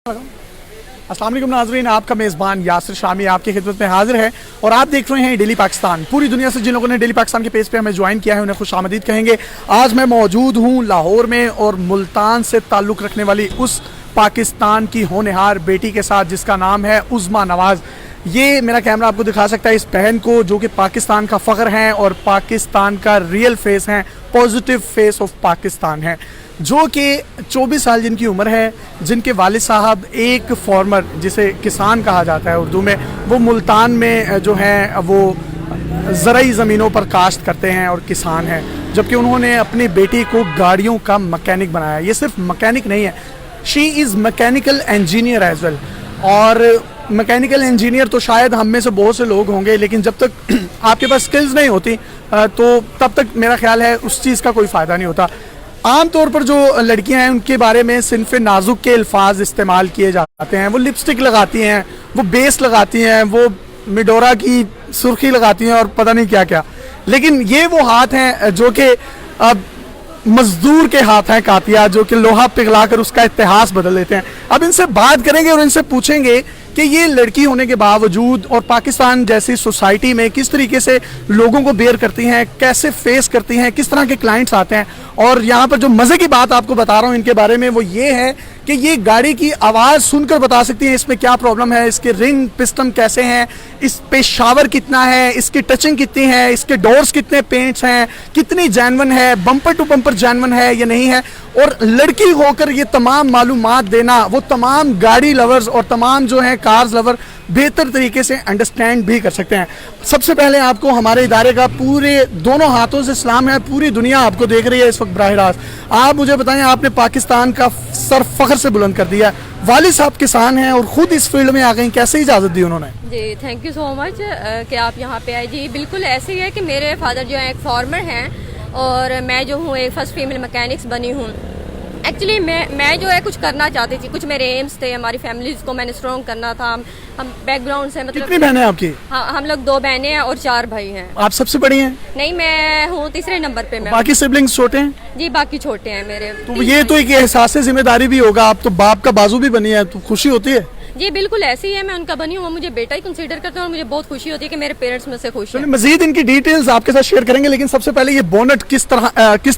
अस्सलाम वालेकुम नाज़रीन, आपका मेज़बान यासिर शामी आपकी खिदमत में हाजिर है और आप देख रहे हैं डेली पाकिस्तान। पूरी दुनिया से जिन लोगों ने डेली पाकिस्तान के पेज पे हमें ज्वाइन किया है उन्हें खुश आमदीद कहेंगे। आज मैं मौजूद हूँ लाहौर में और मुल्तान से ताल्लुक़ रखने वाली उस पाकिस्तान की होनहार बेटी के साथ जिसका नाम है उज़्मा नवाज़। ये मेरा कैमरा आपको दिखा सकता है इस बहन को जो कि पाकिस्तान का फ़ख्र हैं और पाकिस्तान का रियल फेस हैं, पॉजिटिव फेस ऑफ पाकिस्तान है, जो कि 24 साल जिनकी उम्र है, जिनके वालिद साहब एक फार्मर जिसे किसान कहा जाता है उर्दू में, वो मुल्तान में जो है वो ज़राई ज़मीनों पर काश्त करते हैं और किसान हैं, जबकि उन्होंने अपनी बेटी को गाड़ियों का मैकेनिक बनाया। ये सिर्फ मैकेनिक नहीं है, she is mechanical engineer as well. और मैकेनिकल इंजीनियर तो शायद हम में से बहुत से लोग होंगे, लेकिन जब तक आपके पास स्किल्स नहीं होती तो तब तक मेरा ख्याल है उस चीज़ का कोई फ़ायदा नहीं होता। आम तौर पर जो लड़कियां हैं उनके बारे में सिन्फ़ नाजुक के अल्फाज इस्तेमाल किए जाते हैं। वो लिपस्टिक लगाती हैं, वो बेस लगाती हैं, वो मिडोरा की सुर्खी लगाती हैं और पता नहीं क्या क्या, लेकिन ये वो हाथ हैं जो कि अब मजदूर के हाथ हैं कातिया, जो कि लोहा पिघला कर उसका इतिहास बदल देते हैं। अब इनसे बात करेंगे और इनसे पूछेंगे कि ये लड़की होने के बावजूद और पाकिस्तान जैसी सोसाइटी में किस तरीके से लोगों को बेयर करती हैं, कैसे फेस करती हैं, किस तरह के क्लाइंट्स आते हैं। और यहाँ पर जो मज़े की बात आपको बता रहा हूँ इनके बारे में वो ये है कि ये गाड़ी की आवाज़ सुनकर बता सकती हैं इसमें क्या प्रॉब्लम है, इसके रिंग पिस्टन कैसे हैं, इस पे शावर कितना है, इसकी टचिंग कितनी है, इसके डोर्स कितने पेंट्स हैं, कितनी जैनवन है, बम्पर टू बम्पर जैनवन है या नहीं है। और लड़की होकर ये तमाम मालूमात देना वो तमाम गाड़ी लवर्स और तमाम जो हैं कार्स लवर बेहतर तरीके से अंडरस्टैंड भी कर सकते हैं। सबसे पहले आपको हमारे इदारे का पूरे दोनों हाथों से सलाम है, पूरी दुनिया आपको देख रही है इस वक्त बराह रास्त। आप मुझे बताएं, आपने पाकिस्तान का सर फख्र से बुलंद कर दिया। वालिद साहब किसान हैं और ख़ुद इस फील्ड में आ गई, कैसे इजाज़त दी उन्होंने? जी थैंक यू सो मच कि आप यहाँ पे आए। जी बिल्कुल ऐसे ही है कि मेरे फादर जो है एक फार्मर हैं और मैं जो हूँ एक फर्स्ट फीमेल मैकेनिक्स बनी हूँ। एक्चुअली मैं जो है कुछ करना चाहती थी, कुछ मेरे एम्स थे, हमारी फैमिलीज को मैंने स्ट्रॉन्ग करना था। हम बैकग्राउंड से मतलब कितनी बहनें हैं आपकी? हम लोग 2 बहनें हैं और 4 भाई हैं। आप सबसे बड़ी हैं? नहीं, मैं हूँ तीसरे नंबर पे। मैं बाकी सिबलिंग्स छोटे हैं? जी बाकी छोटे हैं मेरे। तो ये तो एक एहसास जिम्मेदारी भी होगा, आप तो बाप का बाजू भी बनी है, तो खुशी होती है? जी बिल्कुल ऐसी ही है, मैं उनका बनी हूँ, मुझे बेटा ही कंसीडर करते हैं और मुझे बहुत खुशी होती है कि मेरे पेरेंट्स में से खुश हैं। मजीद इनकी डिटेल्स आपके साथ शेयर करेंगे, लेकिन सबसे पहले ये बोनट किस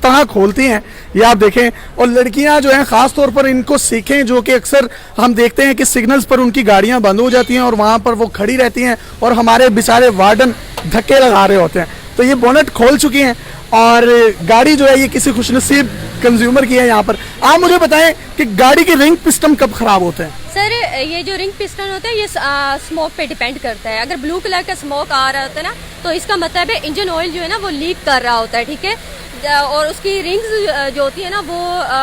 तरह खोलती हैं ये आप देखें। और लड़कियां जो हैं खास तौर पर इनको सीखें, जो कि अक्सर हम देखते हैं कि सिग्नल्स पर उनकी गाड़ियां बंद हो जाती हैं और वहां पर वो खड़ी रहती हैं और हमारे बेचारे वार्डन धक्के लगा रहे होते हैं। तो ये बोनट खोल चुकी हैं और गाड़ी जो है ये किसी खुशनसीब कंज्यूमर की है। यहाँ पर आप मुझे बताएं कि गाड़ी के रिंग पिस्टन कब खराब होते हैं? सर ये जो रिंग पिस्टन होता है ये स्मोक पे डिपेंड करता है। अगर ब्लू कलर का स्मोक आ रहा होता है ना तो इसका मतलब है इंजन ऑयल जो है ना वो लीक कर रहा होता है, ठीक है। और उसकी रिंग्स जो होती है ना वो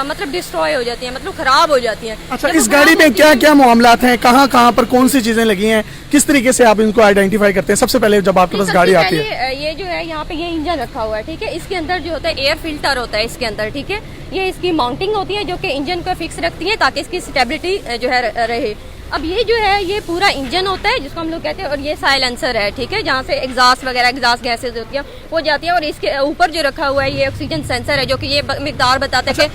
मतलब डिस्ट्रॉय हो जाती है, मतलब खराब हो जाती है। अच्छा, इस गाड़ी में क्या क्या मामलात हैं, कहाँ कहाँ पर कौन सी चीजें लगी हैं, किस तरीके से आप इनको आइडेंटिफाई करते हैं? सबसे पहले जब आपके पास गाड़ी आती है, ये जो है यहाँ पे ये इंजन रखा हुआ है, ठीक है। इसके अंदर जो होता है एयर फिल्टर होता है इसके अंदर, ठीक है। ये इसकी माउंटिंग होती है जो कि इंजन को फिक्स रखती है ताकि इसकी स्टेबिलिटी जो है रहे। अब ये जो है ये पूरा इंजन होता है जिसको हम लोग कहते हैं, और ये साइलेंसर है, ठीक है, जहाँ से एग्जॉस्ट वगैरह एग्जॉस्ट गैसेज होती है वो जाती है। और इसके ऊपर जो रखा हुआ है ये ऑक्सीजन सेंसर है जो कि ये मिकदार बताता है कि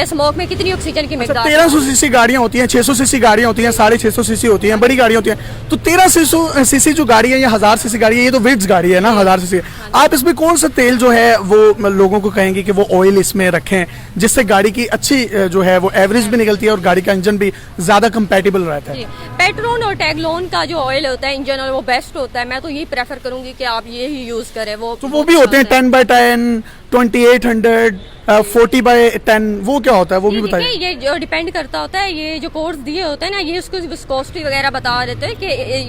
स्मोक में कितनी ऑक्सीजन की मिकदार। 1300 सीसी गाड़ियाँ होती हैं, 600 सीसी गाड़ियाँ होती हैं, 650 सीसी होती हैं, बड़ी गाड़ियाँ होती हैं। तो 1300 सीसी जो गाड़ी है, ये 1000 सीसी गाड़ी है, ये तो विट्स गाड़ी है ना, 1000 सीसी। आप इसमें कौन सा तेल जो है वो लोगों को कहेंगे कि वो ऑयल इसमें रखें जिससे गाड़ी की अच्छी जो है वो एवरेज भी निकलती है और गाड़ी का इंजन भी ज्यादा कंपैटिबल रहता है? पेट्रोन और टैगलोन का जो ऑयल होता है इंजन ऑयल वो बेस्ट होता है। मैं तो यही प्रेफर करूंगी कि आप ये ही यूज करें। वो भी होते हैं 10/10, 2800, 40/10, वो क्या होता है वो भी बताइए। ये जो डिपेंड करता होता है, ये जो कोड्स दिए होते हैं ना ये उसको विस्कोसिटी वगैरह बता देते हैं कि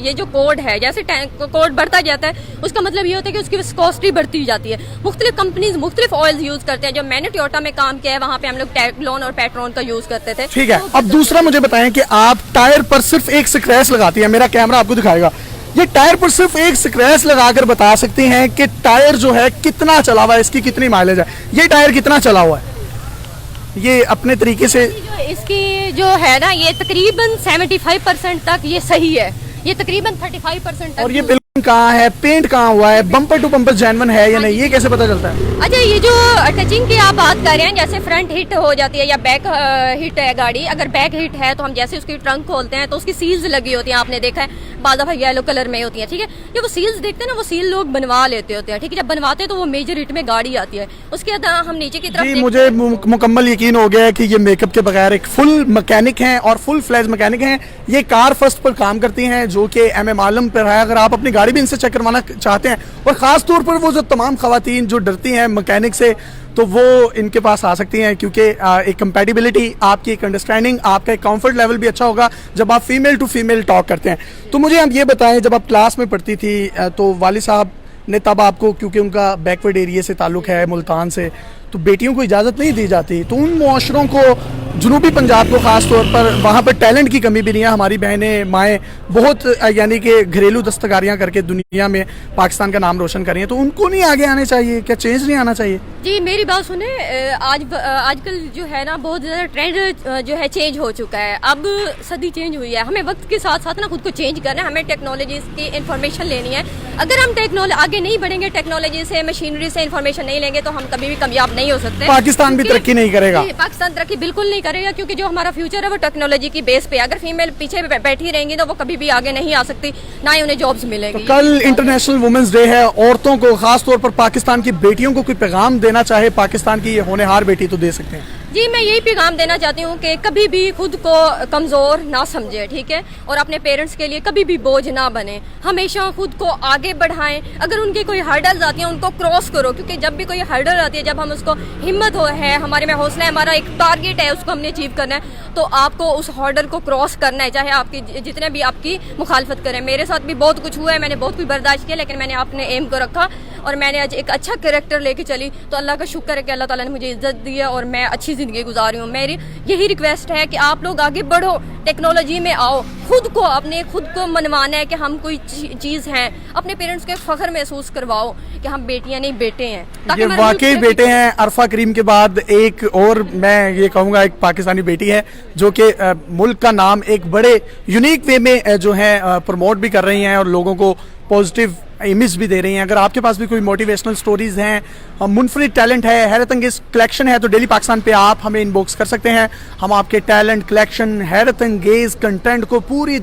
ये जो कोड है, जैसे कोड बढ़ता जाता है उसका मतलब ये होता है कि उसकी विस्कोसिटी बढ़ती जाती है। मुख्तलिफ कंपनीज मुख्तलिफ ऑयल्स यूज करते हैं। जब मैंने टोयोटा में काम किया है वहाँ पे हम लोग टैगलोन और पेट्रोन का यूज करते थे। ठीक है, अब दूसरा मुझे बताएं कि आप टायर पर सिर्फ एक स्क्रैच लगाती है, मेरा कैमरा आपको दिखाएगा, ये टायर पर सिर्फ एक स्क्रैच लगाकर बता सकती हैं कि टायर जो है कितना चला हुआ है, इसकी कितनी माइलेज है, ये टायर कितना चला हुआ है? ये अपने तरीके से इसकी जो है ना ये तकरीबन 75% तक ये सही है, ये तकरीबन 35% तक। और ये कहाँ है, पेंट कहाँ हुआ है, बम्पर टू बम्पर जेन्युइन है या नहीं, ये कैसे पता चलता है? अच्छा, ये जो टचिंग की आप बात कर रहे हैं, जैसे फ्रंट हिट हो जाती है या बैक हिट है गाड़ी, अगर बैक हिट है तो हम जैसे उसकी ट्रंक खोलते हैं तो उसकी सील्स लगी होती हैं, आपने देखा है बाद दफा येलो कलर में होती है, ठीक है। जब वो सील्स देखते हैं ना, वो सील लोग बनवा लेते होते हैं, ठीक है। जब बनवाते हैं तो वो मेजर हिट में गाड़ी आती है, उसके बाद हम नीचे की तरफ जी, मुझे मुकम्मल यकीन हो गया है कि ये मेकअप के बगैर एक फुल मैकेनिक हैं और फुल फ्लैज मैकेनिक हैं। ये कार फर्स्ट पर काम करती हैं जो कि MM आलम पर है। अगर आप अपनी गाड़ी भी इनसे चेक करवाना चाहते हैं, और ख़ास तौर पर वो जो तमाम ख़वातीन जो डरती हैं मैकेनिक से, तो वो इनके पास आ सकती हैं, क्योंकि एक कंपैटिबिलिटी, आपकी एक अंडरस्टैंडिंग, आपका एक कंफर्ट लेवल भी अच्छा होगा जब आप फीमेल टू फीमेल टॉक करते हैं। तो मुझे आप ये बताएं, जब आप क्लास में पढ़ती थी तो वालिद साहब ने तब आपको, क्योंकि उनका बैकवर्ड एरिया से ताल्लुक़ है मुल्तान से, तो बेटियों को इजाज़त नहीं दी जाती, तो उन मुआशरों को, जनूबी पंजाब को ख़ास तौर पर, वहाँ पर टैलेंट की कमी भी नहीं है। हमारी बहनें माएँ बहुत यानी कि घरेलू दस्तकारियाँ करके दुनिया में पाकिस्तान का नाम रोशन कर रही हैं, तो उनको नहीं आगे आने चाहिए क्या? चेंज नहीं आना चाहिए? जी, मेरी बात सुने, आजकल जो है ना बहुत ज़्यादा ट्रेंड जो है चेंज हो चुका है। अब सदी चेंज हुई है, हमें वक्त के साथ साथ ना खुद को चेंज करना है, हमें टेक्नोलॉजी की इन्फॉर्मेशन लेनी है। अगर हम आगे नहीं बढ़ेंगे, टेक्नोलॉजी से, मशीनरी से इन्फॉर्मेशन नहीं लेंगे, तो हम कभी भी कामयाब नहीं हो सकते। पाकिस्तान भी तरक्की नहीं करेगा। पाकिस्तान तरक्की बिल्कुल नहीं करेगा, क्योंकि जो हमारा फ्यूचर है वो टेक्नोलॉजी की बेस पे। अगर फीमेल पीछे बैठी रहेंगी तो वो कभी भी आगे नहीं आ सकती, ना ही उन्हें जॉब्स मिलेंगी। तो कल इंटरनेशनल वुमेन्स डे है, औरतों को, खास तौर पर पाकिस्तान की बेटियों को कोई पैगाम देना चाहे पाकिस्तान की ये होनहार बेटी, तो दे सकते हैं। जी, मैं यही पैगाम देना चाहती हूँ कि कभी भी खुद को कमज़ोर ना समझे, ठीक है, और अपने पेरेंट्स के लिए कभी भी बोझ ना बने। हमेशा खुद को आगे बढ़ाएं। अगर उनके कोई हर्डल्स आती हैं उनको क्रॉस करो, क्योंकि जब भी कोई हर्डल आती है, जब हम उसको हिम्मत है, हमारे में हौसला है, हमारा एक टारगेट है, उसको हमने अचीव करना है, तो आपको उस हर्डल को क्रॉस करना है, चाहे आपकी जितने भी आपकी मुखालफत करें। मेरे साथ भी बहुत कुछ हुआ है, मैंने बहुत कुछ बर्दाश्त किया, लेकिन मैंने अपने एम को रखा और मैंने आज एक अच्छा कैरेक्टर लेके चली, तो अल्लाह का शुक्र है कि अल्लाह ताला ने मुझे इज्जत दी है और मैं अच्छी ज़िंदगी गुजार रही हूँ। मेरी यही रिक्वेस्ट है कि आप लोग आगे बढ़ो, टेक्नोलॉजी में आओ, खुद को मनवाना है कि हम कोई चीज़ हैं, अपने पेरेंट्स के फख्र महसूस करवाओ कि हम बेटियां नहीं बेटे हैं। ये वाकई बेटे हैं। अरफा करीम के बाद एक और मैं ये कहूँगा एक पाकिस्तानी बेटी है जो कि मुल्क का नाम एक बड़े यूनिक वे में जो है प्रमोट भी कर रही हैं और लोगों को पॉजिटिव इमेज भी दे रही हैं। अगर आपके पास भी कोई मोटिवेशनल स्टोरीज हैं, मुनफरिद टैलेंट है, हैरत अंगेज कलेक्शन है, तो डेली पाकिस्तान पे आप हमें इनबॉक्स कर सकते हैं। हम आपके टैलेंट, कलेक्शन, हैरत अंगेज कंटेंट को पूरी